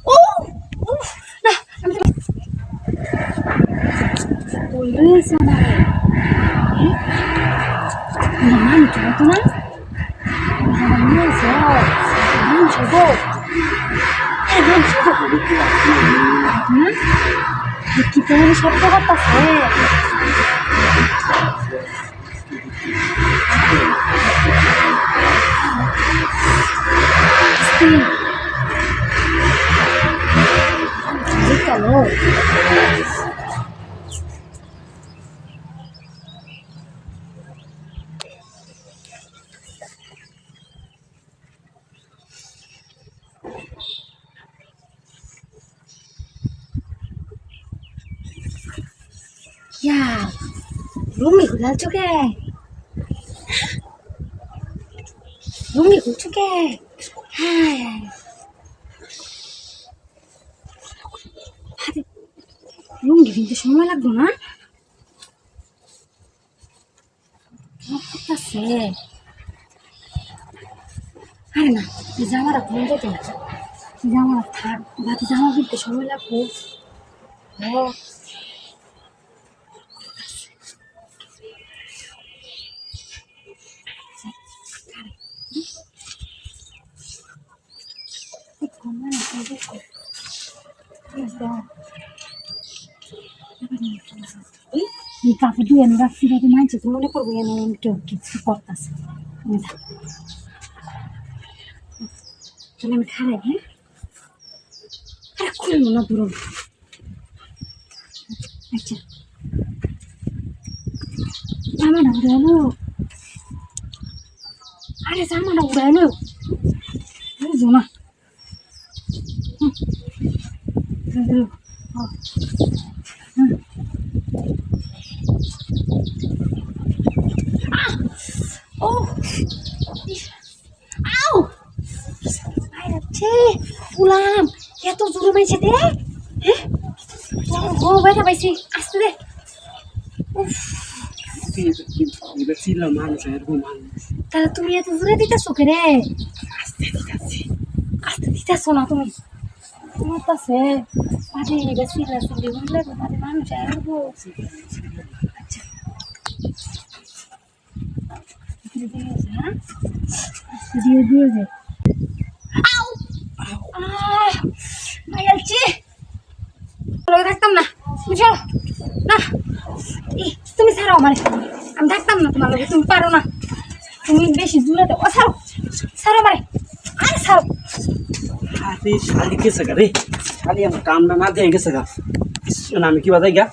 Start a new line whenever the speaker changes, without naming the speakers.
ও উফ, না আমি বলতেছি আমার মান চলতো না মান চলবো কি তোমার শব্দ করতেছে চলো Ya, Rumi hula juga. Rumi hula juga. Hai. Hadi. Rumi কিন্তু সময় লাগবে না? করতেছে। আরে না, এই জামাটা খুলে যেতে না। এই জামাটা থাক, বাকি জামা কিনতে সময় লাগবে। ও এই কাপড় দিয়ে আমি রাখছি যাতে মানছে তো মনে করবো যেন আমি কেউ কিছু করতেছে তাহলে আমি খারাই হ্যাঁ আরে খুলবো না পুরো আচ্ছা জামাটা উড়ে এলো আরে জামাটা উড়ে এলো বুঝো না ও আউ আচ্ছা ফুলাম এত জোরে পাইছে দে হ্যাঁ ও ব্যথা পাইছি আসতে দে তাহলে তুমি এত জোরে দিতেছো কে রে আসতে দিতেছো না তুমি তোমার কাছে পাটি বেশিলা সিলি বললে তোমার মানুষ আসবো আচ্ছা দিয়ে দিয়ে যে আউ মাইলছি লগে থাকতাম না বুঝো না তুমি ছাড়াও আমার আমি থাকতাম না তোমার লগে তুমি পারো না তুমি বেশি দূরে দাও ছাড়ো ছাড়ো মারে আরে ছাড়ো
আরে শালি গেছে গা রে শালি আমার কামটা না দিয়ে গেছে গা আমি কি বাজাই গা